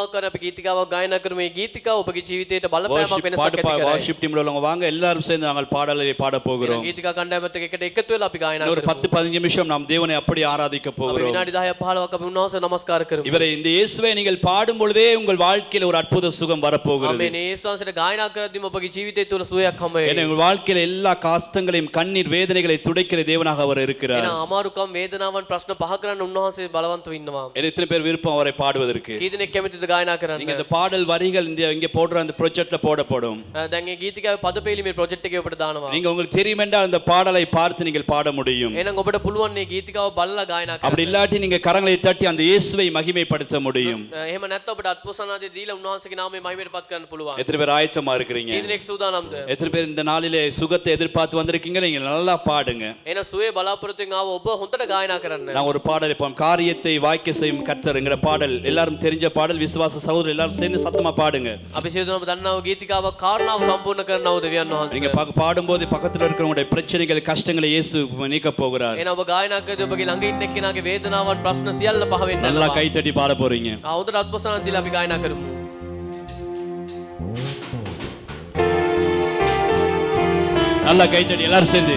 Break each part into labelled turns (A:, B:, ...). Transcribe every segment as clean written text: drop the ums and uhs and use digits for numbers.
A: මොනවා අපි ගීතිකාවක් ගායනා කරමු. මේ ගීතිකාව ඔබගේ ජීවිතයට බලපෑමක් වෙනසක් ඇති කරයි.
B: worship team ல உள்ளவங்க வாங்க எல்லாரும் சேர்ந்து நாங்கள் பாடலை பாட போகிறோம்.
A: ගීතිකා කණ්ඩායමත් එක්ක එකට එකතු වෙලා අපි ගායනා
B: ஒரு
A: කරමු.
B: 10-15 நிமிஷம் நாம் தேவனை அப்படி ஆராதிக்க
A: අපි
B: போகிறோம்.
A: විනාඩි 10-15ක් අපි උන්වහන්සේ නමස්කාර කරමු.
B: இவரை இந்த இயேசுவை நீங்கள் பாடும் பொழுதே உங்கள் வாழ்க்கையில ஒரு அற்புத சுகம் வர போகிறது.
A: ආමේන්. යේසුස් වහන්සේට ගායනා කරද්දීම ඔබගේ ජීවිතය තුළ සුවයක් හම්බ වෙනවා.
B: ஏன்னா உங்கள் வாழ்க்கையில எல்லா கஷ்டங்களையும் கண்ணீர் வேதனைகளை துடைக்கிற தேவனாக அவர் இருக்கிறார்.
A: එහෙනම් අමාරුකම් වේදනාවන් ප්‍රශ්න පහ කරන්න උන්වහන්සේ බලවන්තව ඉන්නවා.
B: எத்தனை பேர் விருப்பம் அவரை பாடுவதற்கு?
A: කී දෙනෙක් කැමතිද ගායනා කරන්න?
B: நீங்க இந்த பாடல் வரிகள் இங்க போடுற அந்த ப்ராஜெக்ட்ல போடப்படும்.
A: දැන් මේ ගීතිකාවේ පදපේලි මේ ප්‍රොජෙක්ට් එකේ ඔබට දානවා.
B: நீங்க உங்களுக்கு தெரியும் என்றால் அந்த பாடலை பார்த்து நீங்கள் பாட முடியும்.
A: එහෙනම් ඔබට පුළුවන් මේ ගීතිකාව බලලා ගායනා කරන්න.
B: அப்படி இல்லாட்டி நீங்க கரங்களை தட்டி அந்த இயேசுவை மகிமைப்படுத்த முடியும்.
A: එහෙම නැත්නම් ඔබට අත්පොසනාදී දීලා උන්වහන්සේගේ නාමය මහිමයටපත් කරන්න පුළුවන්.
B: எத்தனை பேர் ஆயத்தமா இருக்கிறீங்க?
A: කී දෙනෙක් සූදානම්ද?
B: எத்தனை பேர் இந்த நாளிலே சுகத்தை எதிர்பார்த்து வந்திருக்கீங்க? நீங்க நல்லா பாடுங்க.
A: එහෙනම් සුවේ බලාපොරොත්තුෙන් ආව ඔබ හොඳට ගායනා කරන්න.
B: நான் ஒரு பாடல் இப்போ காரியத்தை வாய்க்க செய்யும் கர்த்தர்ங்கிற பாடல் எல்லாரும் தெரிஞ்ச பாடல் விசுவாச சகோதரர் எல்லாரும் சேர்ந்து சத்தமா பாடுங்க.
A: අපි සියලුම දන්නා වූ ගීතිකාව කාරණාව සම්පූර්ණ කරනව දෙවියන් වහන්සේ.
B: நீங்க பாடும்போது பக்கத்துல இருக்கிறவங்களுடைய பிரச்சனைகள் கஷ்டங்களை இயேசு நீக்க போகிறார்.
A: එහෙනම් ඔබ ගායනා කරද්දී ඔබගේ ළඟ ඉන්න එක්කෙනාගේ වේදනාවන් ප්‍රශ්න සියල්ල පහ වෙන්න
B: நல்லா கை தட்டி பாட போறீங்க.
A: හොඳට අත්පොසනාවක් දීලා අපි ගායනා කරමු.
B: நல்லா கை தட்டி எல்லாரும் சேர்ந்து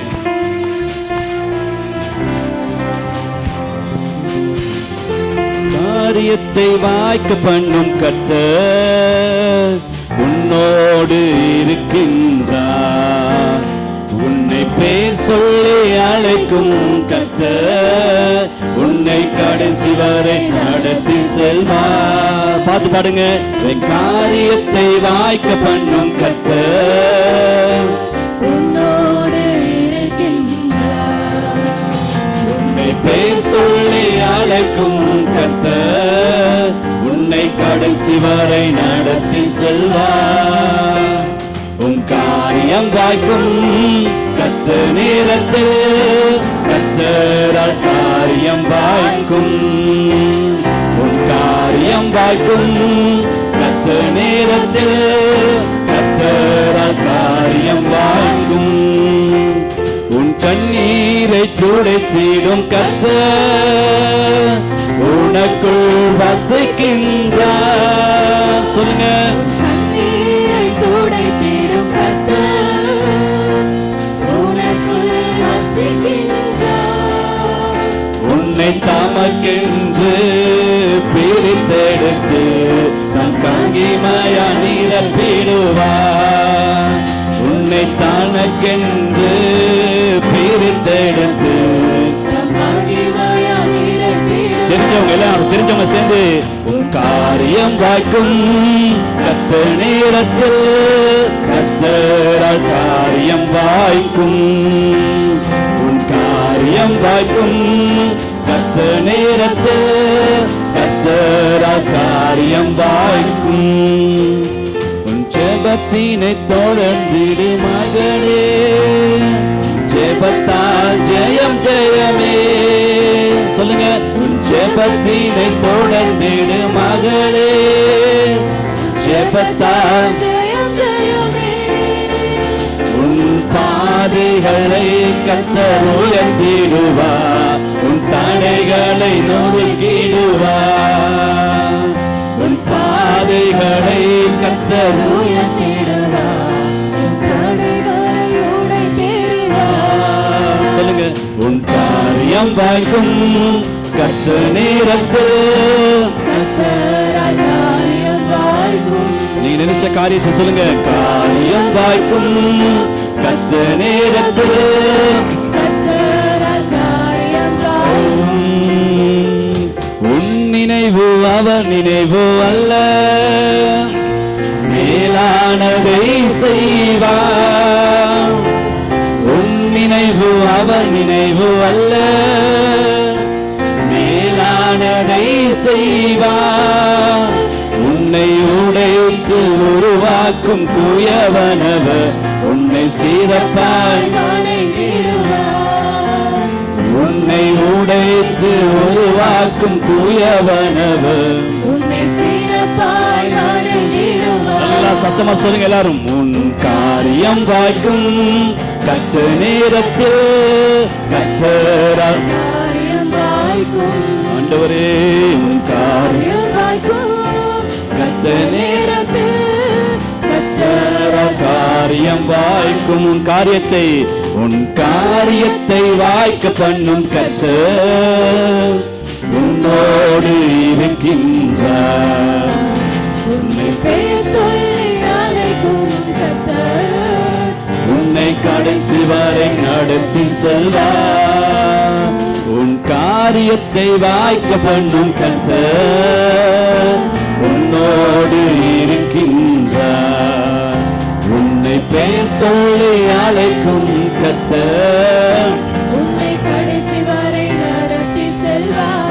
B: காரியத்தை வாய்க்க பண்ணும் கர்த்தர் உன்னோடு இருக்கின்றார். உன்னை பேர் சொல்லி அழைக்கும் கர்த்தர் உன்னை கடைசி வரை நடத்தி செல்வார். பார்த்து பாடுங்க. காரியத்தை வாய்க்க பண்ணும் கர்த்தர்
C: உன்னோடு இருக்கின்றார்.
B: உன்னை பேர் சொல்லி அழைக்கும் கர்த்தர் உன்னை கடைசி வரை நடத்தி செல்வார். உன் காரியம் வாய்க்கும் கர்த்தர் நேரத்தில் கர்த்தரால் காரியம் வாய்க்கும். உன் காரியம் வாய்க்கும் கர்த்தர் நேரத்தில் கர்த்தரால் காரியம் வாய்க்கும். உன் கண்ணீரை துடைத்திடும் கர்த்தர் உனக்குள் வசிக்கின்றார். சொல்லுங்க.
C: கண்ணீரை துடைத்திடும் கர்த்தர் உனக்குள் வசிக்கின்றார்.
B: உன்னை தமக்கென்று பிரித்தெடுத்து தன் காங்கிமயா நிரப்பிடுவார். உன்னை தனக்கென்று பிரித்தெடுத்து தெரிஞ்சவங்க எல்லாரும் தெரிஞ்சவங்க சேர்ந்து உன் காரியம் வாய்க்கும் கர்த்தர் நேரத்தில் கர்த்தரால் காரியம் வாய்க்கும். உன் காரியம் வாய்க்கும் கர்த்தர் நேரத்தில் கர்த்தரால் காரியம் வாய்க்கும். உன் ஜெபத்தினை தொடர்ந்திடு மகனே, ஜெபத்தால் ஜெயம் ஜெயமே. சொல்லுங்க. உன் ஜெபத்தினை தொடர்ந்திடு மகளே, ஜெபத்தால்
C: ஜெயம் ஜெயமே.
B: உன் பாதைகளை கர்த்தர் உயர்த்திடுவார். உன் தடைகளை நொறுக்கிடுவார். உன் பாதைகளை கர்த்தர்
C: உயர்த்திடுவார். உன் தடைகளை உடைத்திடுவார்.
B: சொல்லுங்க. உன் காரியம் வாய்க்கும் கர்த்தர் நேரத்தில்
C: கர்த்தரால் காரியம் வாய்க்கும்.
B: நீங்க நினைச்ச காரியத்தை சொல்லுங்க. காரியம் வாய்க்கும் கர்த்தர் நேரத்தில்
C: கர்த்தரால் காரியம் வாய்க்கும்.
B: உன் நினைவு அவர் நினைவு அல்ல, மேலானதை செய்வார். உன் நினைவு அவர் நினைவு அல்ல, மேலானதை செய்வார். உன்னை உடைத்து உருவாக்கும் தூயவனவர் உன்னை சிறப்பாய்
C: வணங்கிடுவார்.
B: உன்னை உடைத்து உருவாக்கும் தூயவனவர்
C: உன்னை சிறப்பாய் வணங்கிடுவார்.
B: நல்லா சத்தமா சொல்லுங்க எல்லாரும். உன் காரியம் வாய்க்கும் கர்த்தர் நேரத்தில் கர்த்தரால்
C: காரியம் வாய்க்கும்.
B: ஆண்டவரே உன் காரியம்
C: காரியம் வாய்க்கும். அந்த நேரத்தில் கர்த்தரால்
B: காரியம் வாய்க்கும் உன் காரியத்தை வாய்க்க பண்ணும் கர்த்தர் உன்னோடு இருக்கின்றார்.
C: உன்னை பேர் சொல்லி அழைக்கும் கர்த்தர்
B: உன்னை கடைசி வரை நடத்தி செல்வார். உன் காரியத்தை வாய்க்க பண்ணும் கர்த்தர் உன்னோடு இருக்கின்றார். உன்னை பேர் சொல்லி அழைக்கும் கர்த்தர்
C: உன்னை கடைசி வரை நடத்தி செல்வார்.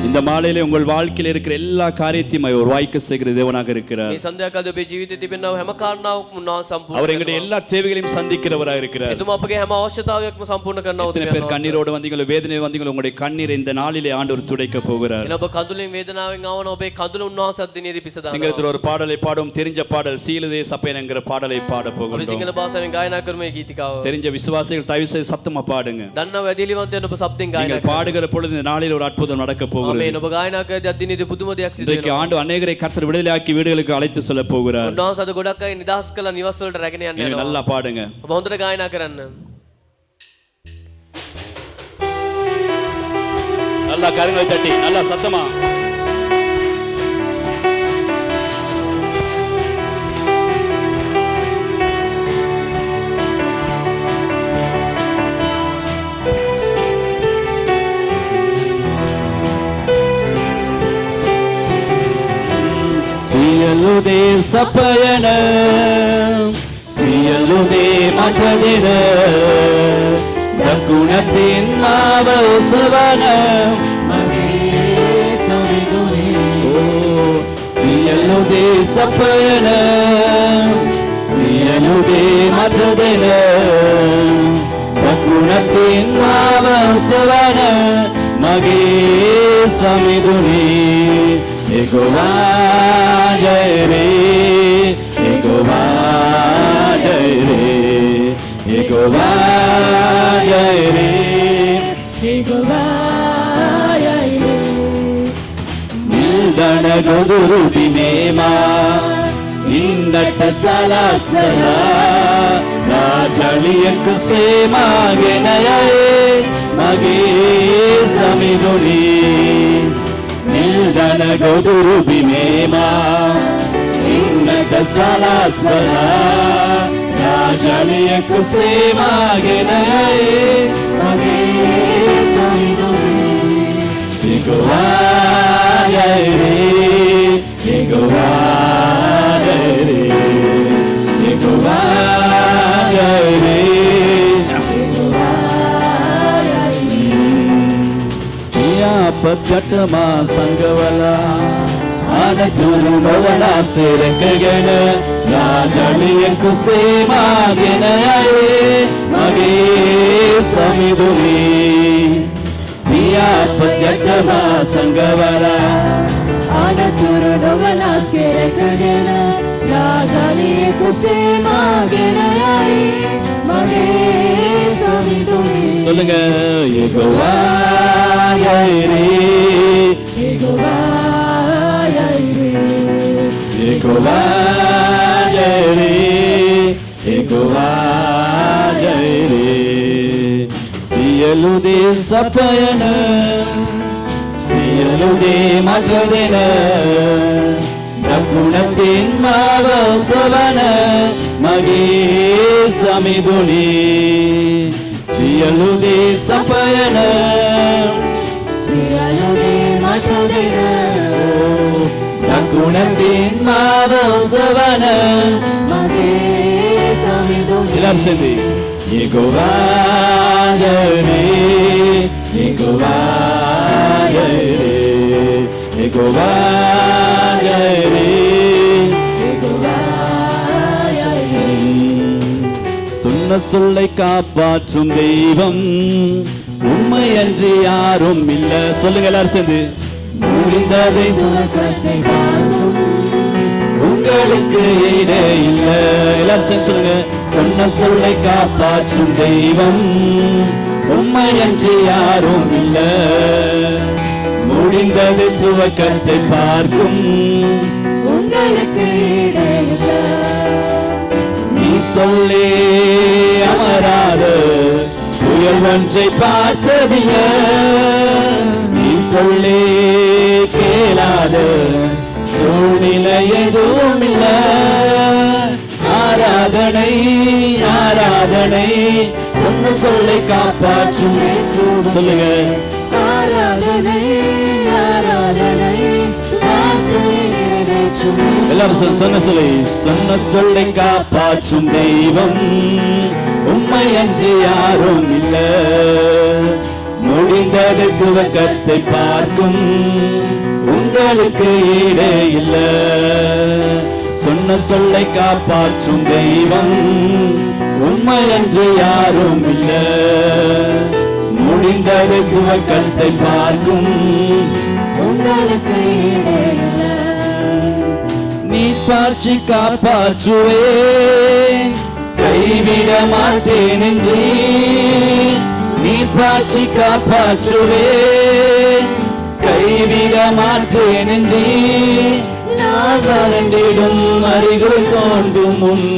B: இந்த மாலையிலே உங்கள் வாழ்க்கையில் இருக்கிற எல்லா காரியத்தையும் அவர் வாய்க்க செய்கிற தேவனாக இருக்கிறார்.
A: මේ සන්ධ්‍යාකාලයේ ඔබේ ජීවිතේ තිබෙනා හැම කාරණාවක්ම උන්වහන්සේ සම්පූර්ණ
B: அவர் எங்களுடைய எல்லா தேவைகளையும் சந்திக்கிறவராக இருக்கிறார்.
A: එතුමා අපගේ හැම අවශ්‍යතාවයක්ම සම්පූර්ණ කරනවා.
B: எத்தனை பேர் கண்ணீரோடு வந்தீங்களோ வேதனை வந்தீங்களோ உங்களுடைய கண்ணீரை இந்த நாளிலே ஆண்டவர் துடைக்க போகிறார்.
A: එන ඔබ කඳුලින් වේදනාවෙන් ආවන ඔබේ කඳුල උන්වහන්සේ අද්දිනේදී පිස දානවා.
B: சிங்கத்தில் ஒரு பாடலை பாடும் தெரிஞ்ச பாடல் சீலதே சப்பேன் என்கிற பாடலை பாட
A: ඔබ
B: போகிறோம்.
A: සිංහල භාෂාවෙන් ගායනා කරන මේ ගීතිකාව.
B: தெரிஞ்ச விசுவாசிகள் தயவு செய்து சத்தமா பாடுங்க.
A: දන්නා වැඩිලිවන්තයන් ඔබ සබ්දෙන් ගායනා
B: நீங்கள் பாடுகிற பொழுது இந்த நாளில் ஒரு அற்புதம் நடக்க போகிறது.
A: ආමේන්. ඔබ ගායනා කරද්දී අද්දිනේදී පුදුම දෙයක් සිදු
B: இன்றைக்கு
A: වෙනවා.
B: ஆண்டு அநேகரை கர்த்தர் விடுதலையாக்கி வீடுகளுக்கு அழைத்து செல்ல போகிறார்.
A: උන්වහන්සේ අද ගොඩක් අය නිදහස් කළා නිවස් වලට රැගෙන යන්න
B: நீங்கள்
A: යනවා.
B: நல்லா பாடுங்க.
A: ඔබ හොඳට ගායනා කරන්න.
B: நல்லா கரங்களை தட்டி நல்லா சத்தமா සියලුදේ සපයන සියලුදේ මට දෙන දකුණතින් මාව ඔසවන
C: මගේ සවිදුනේ
B: සියලුදේ සපයන සියලුදේ මට දෙන දකුණතින් මාව ඔසවන මගේ සමිඳුනේ यहोवा जय रे यहोवा जय रे यहोवा जय रे
C: यहोवा जय रे
B: निल्दण गोदुरुबि मेमा इंदट सलासला राजलियक सेमागेनये मगे समिदुनी निल्दन गोदुरुबि मेमा इंदट सलासला राजलियक सेमागेनये
C: मगे समिदुनी
B: यहोवा जय रे यहोवा जय रे यहोवा जय रे
C: यहोवा जय रे
B: पचटमा संगवला आनतुरु नवला सेरकगन राजलियक सेमागेनये मगे समिदुनी पिया पचटमा संगवला
C: आनतुरु नवला सेरकगन राजलियक सेमागेनये मगे समिदुनी
B: சொல்லுங்க யெகோவா ஜெய் ரே
C: यहोवा जय रे
B: யெகோவா ஜெய் ரே யெகோவா ஜெய் ரே සියලුදේ සපයන සියලුදේ මට දෙන දකුණතින් මාව ඔසවන මගේ සමිඳුනේ සියලුදේ සපයන
C: සියලුදේ මට දෙන
B: දකුණතින් මාව ඔසවන
C: මගේ සමිඳුනේ
B: எல்லாரும் சேர்ந்து யெகோவா ஜெய் ரே யெகோவா ஜெய் ரே யெகோவா ஜெய் ரே
C: यहोवा जय रे
B: சொன்ன சொல்லை காப்பாற்றும் தெய்வம் உண்மையன்றி யாரும் இல்ல சொல்லுங்க எல்லாரும் சேர்ந்து முடிந்ததை
C: துவக்கத்தை பார்க்கும்
B: உங்களுக்கு ஈடே இல்ல எல்லாரும் சேர்ந்து சொல்லுங்க சொன்ன சொல்லை காப்பாற்றும் தெய்வம் உண்மையன்றி யாரும் இல்ல முடிந்தது துவக்கத்தை பார்க்கும்
C: உங்களுக்கு ஈடில்லை.
B: நீ சொல்லி அமராத புயல் ஒன்றை பார்த்ததில்லை. நீ சொல்லி கேளாத சூழ்நிலை எதுவும் இல்லை. ஆராதனை ஆராதனை சொன்ன சொல்லை காப்பாற்றும் சொல்லுங்க.
C: ஆராதனை ஆராதனை வார்த்தையை நிறைவேற்றும்
B: எல்லாரும் சொன்ன சொல்லை காப்பாற்றும் தெய்வம் உம்மை அன்றி யாரும் இல்ல. முடிந்தது துவக்கத்தை பார்க்கும் உங்களுக்கு ஈடே இல்ல. சொன்ன சொல்லை காப்பாற்றும் தெய்வம் உம்மை அன்றி யாரும் இல்ல. முடிந்தது துவக்கத்தை பார்க்கும்
C: உங்களுக்கு ஈடில்லை.
B: நீ பாய்ச்சி காப்பாற்றுவே கைவிட மாட்டேன் என்று. நீ பாய்ச்சி காப்பாற்றுவே கைவிட மாட்டேன் என்று. நான் வறண்டிடும் அறிகுறி தோன்றும் முன்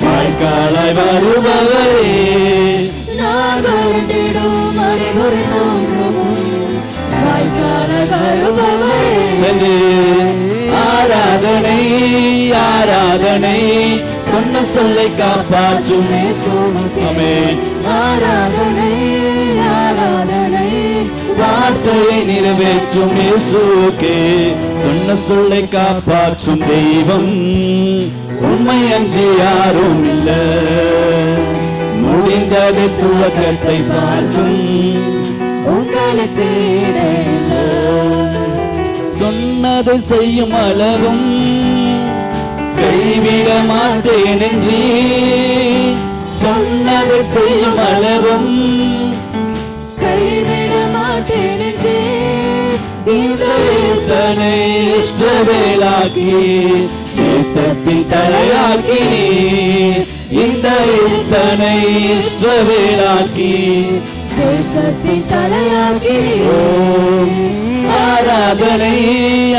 B: வாழ்க்காலாய் வருபவரே.
C: நான் வறண்டிடும் அறிகுறி தோன்றும் முன் வாய்க்காலாய் வருபவரே.
B: சென்று ஆராதனை ஆராதனை சொன்ன சொல்லை காப்பாற்றும்
C: இயேசுவுக்கே
B: ஆமென்.
C: ஆராதனை ஆராதனை
B: வார்த்தையை நிறைவேற்றும் இயேசுவுக்கே. சொன்ன சொல்லை காப்பாற்றும் தெய்வம் உண்மை அன்றி யாரும் இல்ல. முடிந்தது துவக்கத்தை பார்க்கும்
C: உங்களுக்கு ஈடில்லை.
B: சொன்னதை செய்யும் அளவும் கைவிட மாட்டேன் என்று. சொன்னதை செய்யும் அளவும்
C: கைவிட மாட்டேன் என்று இந்த
B: தன்னை இஷ்டவேலாக்கி தேசத்தின் தலையாக்கி நீ. இந்த தன்னை இஷ்டவேலாக்கி
C: தேசத்தின் தலையாக்கி
B: ஆராதனை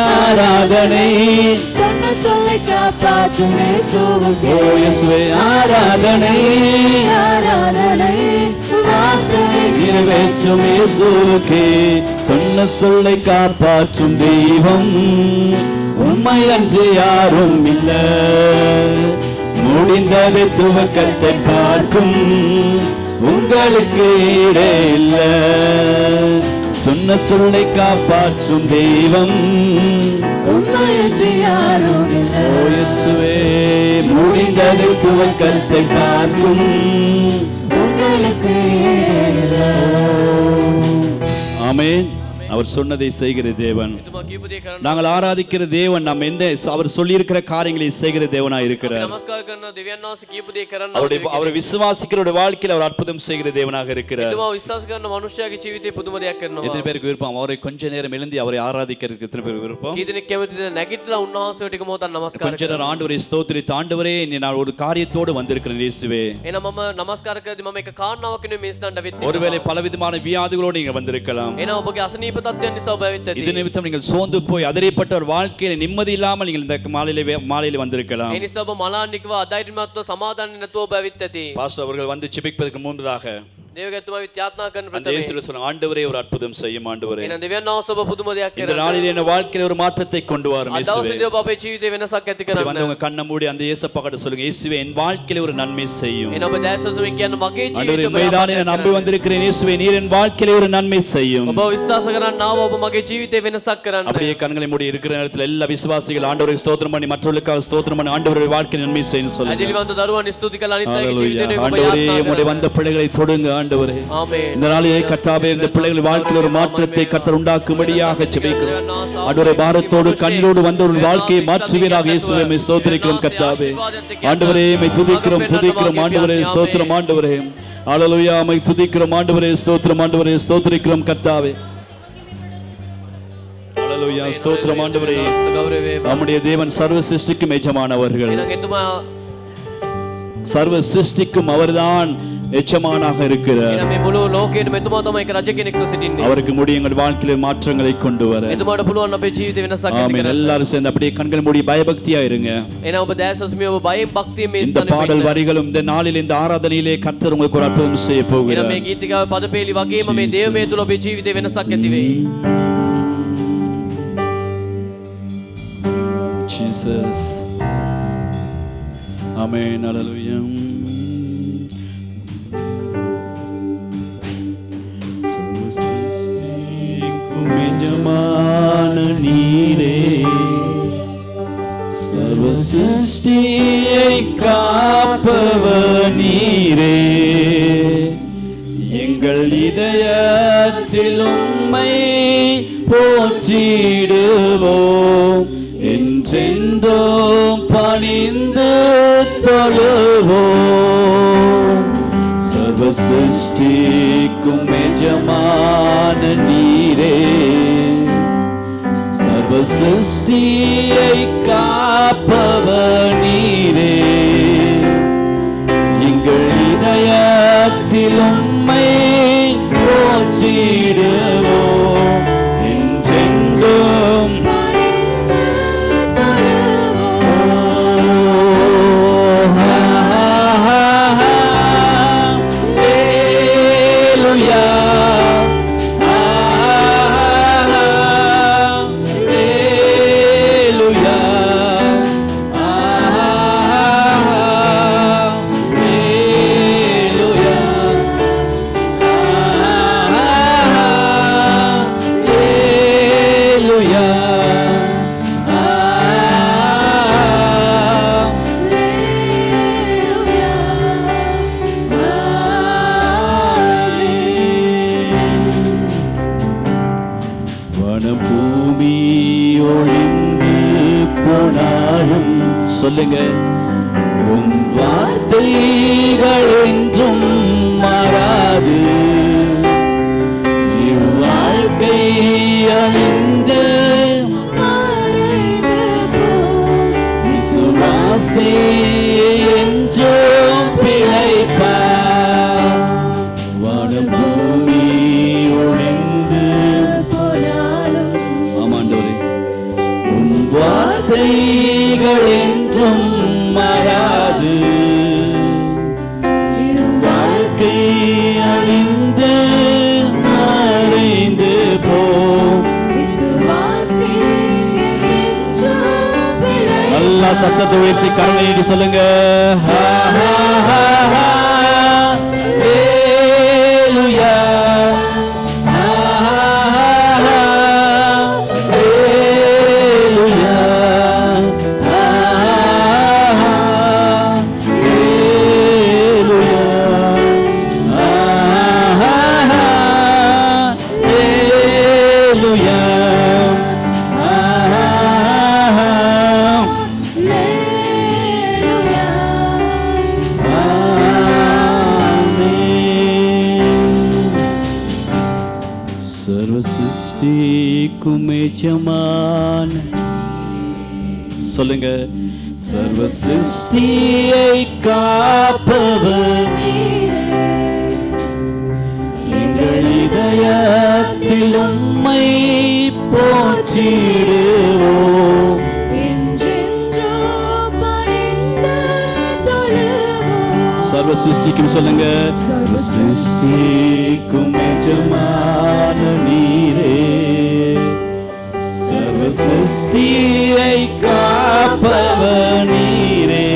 B: ஆராதனை
C: சொன்ன சொல்லை காப்பாற்றும் இயேசுவுக்கே
B: ஓ இயேசுவே ஆராதனை
C: ஆராதனை வார்த்தையை
B: நிறைவேற்றும் இயேசுவுக்கே. சொன்ன சொல்லை காப்பாற்றும் தெய்வம் உண்மை அன்று யாரும் இல்ல. முடிந்தது துவக்கத்தை பார்க்கும் உங்களுக்கு ஈடே இல்ல. சொன்ன சொல்லை காப்பாற்றும் தெய்வம்
C: உம்மையன்றி யாரும் இல்லை.
B: ஓ இயேசுவே முடிந்தது துவக்கத்தை பார்க்கும்
C: உங்களுக்கு ஈடில்லை.
B: ஆமென். அவர் சொன்னதை செய்கிற தேவன்.
A: එතුමා කියපු දේ කරන්න
B: நாங்கள் ஆராதிக்கிற தேவன் நாம் எந்த அவர் சொல்லியிருக்கிற காரியங்களை செய்கிற தேவனாய் இருக்கிறார்.
A: නමස්කාර කරන දෙවියන් වහන්සේ කියපු දේ කරන්න
B: அவரை விசுவாசிக்கிறவருடைய வாழ்க்கையில் அவர் அற்புதம் செய்கிற தேவனாக இருக்கிறார்.
A: එතුමා විශ්වාස කරන මනුෂ්‍යයාගේ ජීවිතේ පුදුම දෙයක් කරනවා.
B: எத்தனை பேருக்கு விருப்பம் அவரை கொஞ்ச நேரம் எழுந்தி அவரை ஆராதிக்கிறதுக்கு எத்தனை பேருக்கு விருப்பம்?
A: කී දෙනෙක් කැමතිද නැගිටලා උන්වහන්සේට ටික මොහොතක් නමස්කාර
B: கொஞ்ச நேரம் ஆண்டவரை ஸ்தோத்திரித்து ஆண்டவரே நான் ஒரு காரியத்தோடு வந்திருக்கிறேன் இயேசுவே.
A: එහෙනම් මම නමස්කාර කරද්දී මම එක කාරණාවක් වෙනුවෙන් මේ ස්ථානට වෙත්
B: ஒருவேளை பலவிதமான வியாதிகளோடு நீங்க வந்திருக்கலாம்.
A: එහෙනම් ඔබගේ අසනීප තත්ත්වයන් නිසා ඔබ ඇවිත්
B: இது
A: ඇති.
B: நிமித்தம் நீங்கள் சோர்ந்து போய் அதிரைப்பட்ட ஒரு வாழ்க்கையில நிம்மதி இல்லாமல் நீங்கள் இந்த மாலையில வந்திருக்கலாம்.
A: ඒ නිසා ඔබ මලාන්නිකව අධෛර්යමත්ව සමාදානෙ නැතුව ඔබ ඇවිත් ඇති.
B: பாஸ்டர் அவர்கள் வந்து ஜெபிப்பதற்கு முன்பதாக
A: දේවගතුමා විත් යාත්නා කරන
B: அந்த
A: ප්‍රථමයෙන්
B: இயேசுவே சொன்னாங்க ஆண்டவரே ஒரு அற்புதம் செய்யும் ஆண்டவரே.
A: එහෙනම් දෙවියන් වහන්සේ ඔබ පුදුම දෙයක්
B: இந்த
A: කරනවා.
B: நாளிலே என் வாழ்க்கையில ஒரு மாற்றத்தை கொண்டு வாரும்
A: අද
B: இயேசுவே.
A: දවසේදී ඔබ අපේ ජීවිතේ වෙනසක් ඇති
B: இப்படி
A: කරන්න.
B: வந்தவங்க கண்ணை மூடி அந்த இயேசப்பா கிட்ட சொல்லுங்க இயேசுவே என் வாழ்க்கையில ஒரு நன்மை செய்யும்.
A: එහෙනම් ඔබ දැසසුමින් කියන්න මගේ
B: ஆண்டவரே
A: ජීවිතේ
B: உம்மைதான் நான் நம்பி வந்திருக்கிறேன் இயேசுவே நீர் என் வாழ்க்கையில ஒரு நன்மை செய்யும்.
A: ඔබ විශ්වාස කරන්න ආව ඔබ මගේ ජීවිතේ වෙනසක් කරන්න.
B: அப்படியே கண்களை மூடி இருக்கிற நேரத்தில் எல்லா விசுவாசிகள் ஆண்டவருக்கு ஸ்தோத்திரம் பண்ணி மற்றவர்களுக்காக ஸ்தோத்திரம் பண்ணி ஆண்டவருடைய வாழ்க்கையில நன்மை செய்யும் சொல்லுங்க.
A: ඇදිලිවන්ත දරුවන් ස්තුති කළ අනිත් අයගේ
B: ஹalleluya.
A: ජීවිතේ ඔබ
B: ஆண்டவரே
A: යාත්නා
B: உம்முடைய
A: කරන්න.
B: வந்த பிள்ளைகளை தொடுங்க ஆண்டவரே.
A: ආමේන්.
B: இந்த நாளிலே கர்த்தாவே இந்த பிள்ளைகள் வாழ்க்கையில் ஒரு மாற்றத்தை கர்த்தர் உண்டாக்கும்படியாக ஜெபிக்கிறோம். ஆண்டவரே பாரத்தோடு கண்ணீரோடு வந்த ஒரு வாழ்க்கையை மாற்றுவீராக இயேசுவே உம்மை ஸ்தோத்திரிக்கிறோம் கர்த்தாவே. ஆண்டவரே உம்மை துதிக்கிறோம் ஆண்டவரே ஸ்தோத்திரம் ஆண்டவரே. ஹalleluya உம்மை துதிக்கிறோம் ஆண்டவரே ஸ்தோத்திரம் ஆண்டவரே ஸ்தோத்திரிக்கிறோம் கர்த்தாவே. ஹalleluya ஸ்தோத்திரம் ஆண்டவரே.
A: ගෞරවේ
B: நம்முடைய தேவன் சர்வ சிருஷ்டிக்கும் எஜமானவர்கள்.
A: එහෙනම් එතුමා
B: சர்வ சிருஷ்டிக்கும் அவர்தான் எஜமானாக இருக்கிறார்.
A: එහෙනම් මේ මුළු ලෝකයේම එතුමා තමයි එක රජ කෙනෙක්ව සිටින්නේ.
B: அவருக்கு முடியும் எங்கள் வாழ்க்கையில மாற்றங்களை கொண்டு வர.
A: එතුමාට පුළුවන් අපේ ජීවිතේ වෙනසක් ඇති
B: ஆமென்.
A: කරන්න.
B: எல்லாரும் சேர்ந்து அப்படியே கண்கள் மூடி பயபக்தியா இருங்க.
A: එහෙනම් ඔබ දැසස්මිය ඔබ බයෙන් භක්තියෙන් මේ
B: இந்த
A: ස්ථානෙ
B: பாடல் வரிகளும் இந்த நாளில் இந்த ஆராதனையிலே கர்த்தர் உங்களுக்கு ஒரு அற்புதம் செய்ய
A: එහෙනම්
B: போகிறார்.
A: මේ ගීතිකාවේ පදපේලි වගේම මේ දේවමය තුල ඔබේ ජීවිතේ වෙනසක් ඇති වෙයි.
B: Jesus. Amen. Hallelujah. சர்வசிருஷ்டிக்கும் எஜமான நீரே, சர்வசிருஷ்டியை காப்பவர் நீரே, எங்கள் இதயத்தில் உம்மை போற்றிடுவோம், என்றென்றும் பணிந்து தொழுவோம். சர்வ சிருஷ்டிக்கும் எஜமான நீரே, சர்வ சிருஷ்டியை காப்பவர் நீரே, எங்கள் இதயத்தில் உம்மை போற்றிடுவோம், என்றென்றும் பூமி ஒழிந்து போனாலும் சொல்லுங்க, உம் வார்த்தைகள் என்றும் மாறாது, இவ்வாழ்க்கை அழிந்து விசுவாசி என்றும் பிழைப்பார். வானம் பூமி ஒழிந்து வார்த்தைகள் என்றும் மாறாது, வாழ்க்கை அழிந்து மறைந்து போம். நல்லா சத்தத்தை உயர்த்தி கரங்களை நீட்டி சொல்லுங்க. சர்வசிருஷ்டிக்கும் எஜமான சொல்லுங்க, சர்வ சிருஷ்டியை காப்பவர் நீரே, எங்கள் இதயத்தில் உம்மை போற்றிடுவோம்,
C: என்றென்றும் பணிந்து தொழுவோம்.
B: சர்வ சிருஷ்டிக்கும் சொல்லுங்க, சர்வ சிருஷ்டிக்கும் எஜமான நீரே, சர்வ சிருஷ்டியை காப்பவர் நீரே,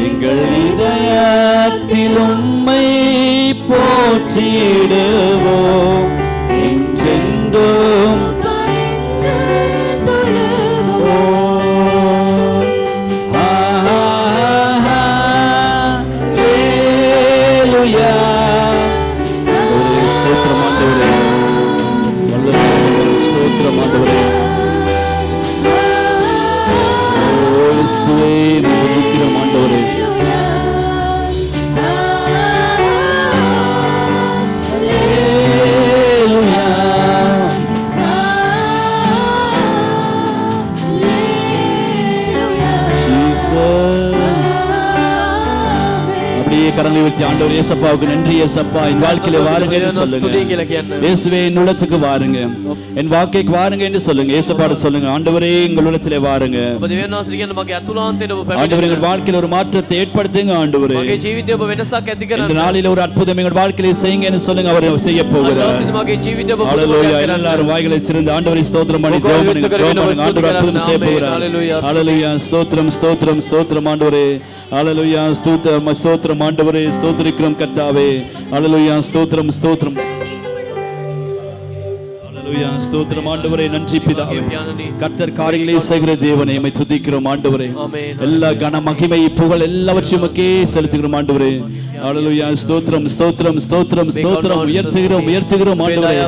B: எங்கள் இதயத்தில் உம்மை போற்றிடுவோம், என்றென்றும்
C: பணிந்து தொழுவோம்.
B: ஸ்தோத்திரம் ஆண்டவரே, இயேசுவே துதிக்கிறோம் ஆண்டவரே. அப்படியே கரங்களை உயர்த்தி ஆண்டவர் இயேசப்பாவுக்கு நன்றி இயேசப்பா, என் வாழ்க்கையில வாருங்க என்று சொல்லுங்க. இயேசுவே என் உள்ளத்துக்கு வாருங்க, என் வாழ்க்கைக்கு வாருங்க என்று சொல்லுங்க. இயேசப்பாட சொல்லுங்க, ஆண்டவரே எங்கள் உள்ளத்திலே வாருங்க. ஆண்டவரே எங்கள் வாழ்க்கையில ஒரு மாற்றத்தை ஏற்படுத்துங்க. ஆண்டவரே இந்த நாளில் ஒரு அற்புதம் எங்கள் வாழ்க்கையில செய்யுங்க என்று சொல்லுங்க. அவர் செய்ய போகிறார். ஹல்லேலூயா. எல்லாரும் வாய்களை திறந்து ஆண்டவரை ஸ்தோத்திரம் பண்ணி ஜெபம் பண்ணுங்க. ஆண்டவர் அற்புதம் செய்ய போகிறார். ஹல்லேலூயா. ஸ்தோத்திரம் ஸ்தோத்திரம் ஸ்தோத்திரம் ஆண்டவரே. ஹல்லேலூயா. ஸ்தோத்திரம் ஸ்தோத்திரம் ஆண்டவரே. ஸ்தோத்திரிக்கிறோம் கர்த்தாவே. ஹல்லேலூயா. ஸ்தோத்திரம் ஸ்தோத்திரம். ஹல்லேலூயா. ஸ்தோத்திரம் ஆண்டவரே. நன்றி பிதாவே. கர்த்தர் காரியங்களை செய்கிற தேவனே, உம்மை துதிக்கிறோம் ஆண்டவரே. எல்லா கன மகிமை புகழ் எல்லாவற்றையும் உமக்கே செலுத்துகிறோம் ஆண்டவரே. ஹல்லேலூயா. ஸ்தோத்திரம் ஸ்தோத்திரம் ஸ்தோத்திரம் ஸ்தோத்திரம். உயர்த்துகிறோம் உயர்த்துகிறோம் ஆண்டவரே.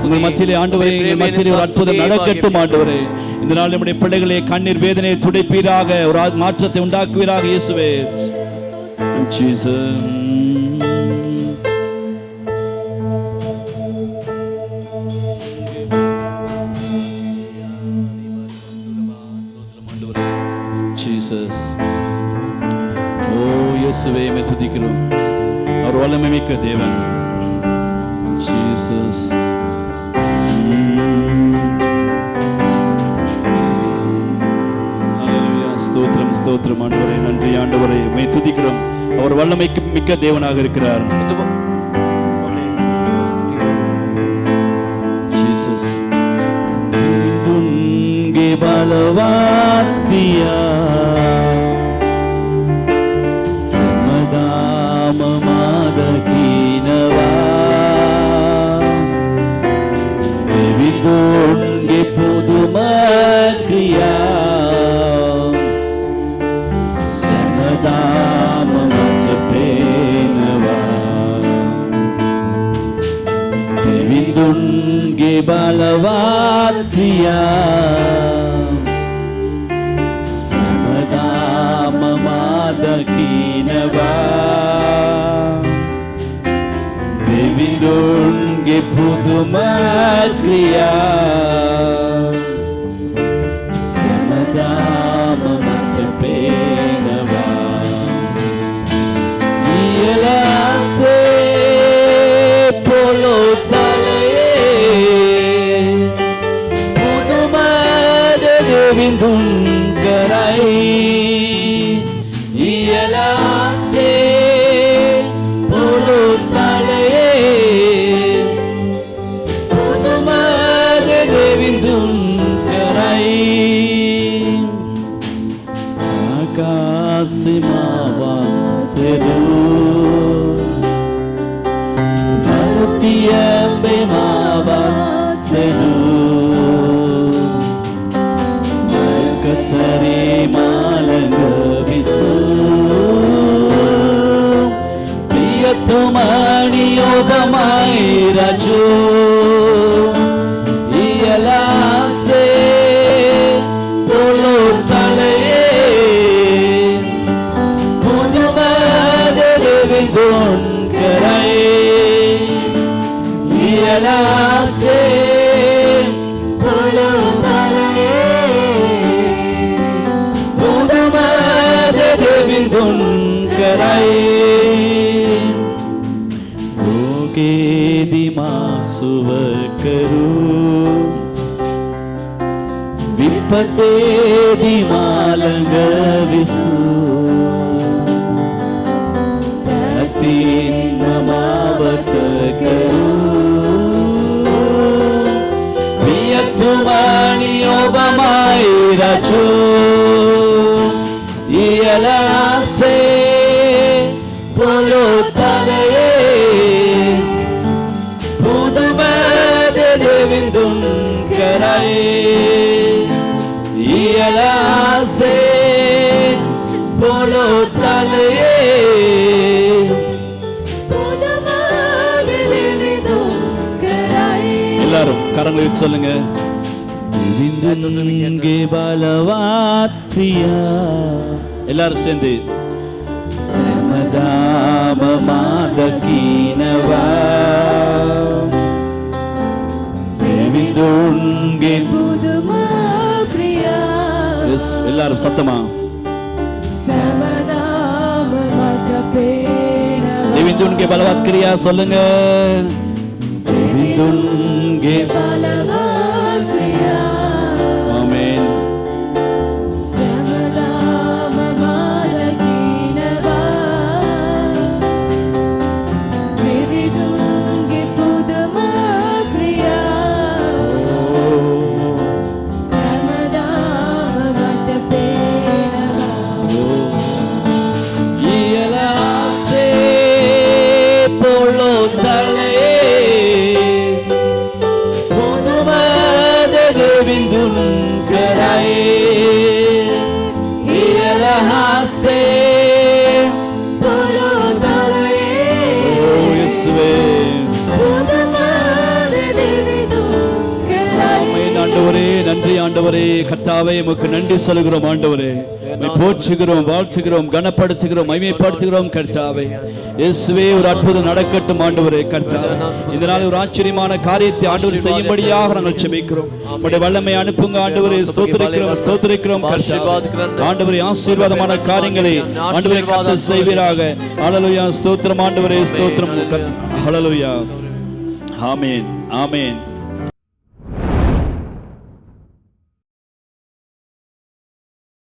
B: உங்கள் மத்தியிலே ஆண்டவரே, எங்கள் மத்தியிலே ஒரு அற்புதம் நடக்கட்டும் ஆண்டவரே. இந்த நாள் நம்முடைய பிள்ளைகளே கண்ணீர் வேதனையை துடைப்பீராக, ஒரு மாற்றத்தை உண்டாக்குவீராக இயேசுவே. ஜீசஸ். ஜீசஸ். ஓ இயேசுவே, உம்மை துதிக்கிறோம். அவர் வல்லமை மிக்க தேவன். ஜீசஸ். ஸ்தோத்திரம் ஸ்தோத்திரம் ஆண்டவரே. நன்றி ஆண்டவரே, உம்மை துதிக்கிறோம். அவர் வல்லமை மிக்க தேவனாக இருக்கிறார். ஜீசஸ். துன்கே பலவான் கியா சமதாம மாதகீனவா துன்கே புதும கியா துன்கே பலவான் கியா சமதாம மாதகீனவா தேவிந்துன்கே புதும கியா சமதாம மற்றபேனவா இயலாசே போலோ துன்கரை இயலாசே போலோ தலையே புதுமத தேவின் துன்கரை ஆகாசிமாவாசெது மலத்தியம்பே மாவாசெது கத்தரே மாலங்க விசு பிரியத்துமணியோபமாய் ராஜு இயலாசே போலோ தலையே புதுமத தேவின் துன்கரை இயலாசே போலோ தலையே துன்கரை ஓகேதி மாசுவக்கரு விப்பத்தேதி மாலங்க விசு தத்தின் நமாவத்தக்கரு வியத்துமணியோபமாய் ராஜு இயலாசே போலோ தலையே புதுமத தேவின் துன்கரை இயலாசே போலோ தலையே புதுமத தேவின் துன்கரை. எல்லாரும் கரங்களை வச்சு சொல்லுங்க. துன்கே பலவான் கியா எல்லாரும் சேர்ந்து சமதாம மாதகீனவா தேவிந்துன்கே புதும கியா. எல்லாரும் சத்தமா சமதாம மாதபே देविंदुनके बलवत् क्रिया சொல்லுங்க देविंदुनके
C: बलवत् क्रिया
B: आमेन
C: समदाम मादकीनवा देविंदुनके पुदम क्रिया समदाम मतपेनवा
B: इयलासे पोलो तले पुदुमद देविंदुनके राए इयलासे
C: पोलो तले
B: இயேசுவே
C: पुदम देविंदुनके
B: ஆமென் ஆண்டவரே நன்றி ஆண்டவரே கர்த்தாவே உமக்கு நன்றி சொல்கிறோம் ஆண்டவரே உம்மை போற்றுகிறோம் வாழ்த்துகிறோம் கனப்படுத்துகிறோம் மகிமைப்படுத்துகிறோம் கர்த்தாவே இயேசுவே ஒரு அற்புதம் நடக்கட்டும் ஆண்டவரே கர்த்தாவே இந்த நாள் ஒரு ஆச்சரியமான காரியத்தை ஆண்டவர் செய்யும்படியாக நாங்கள் ஜெபிக்கிறோம் உம்முடைய வல்லமை அனுப்புங்க ஆண்டவரே ஸ்தோத்திரிக்கிறோம் கர்த்தாவே ஆண்டவரே ஆசீர்வாதமான காரியங்களை ஆண்டவரே கர்த்தர் செய்வீராக ஹல்லேலூயா ஸ்தோத்திரம் ஆண்டவரே ஸ்தோத்திரம் ஹல்லேலூயா ஆமென் ஆமென்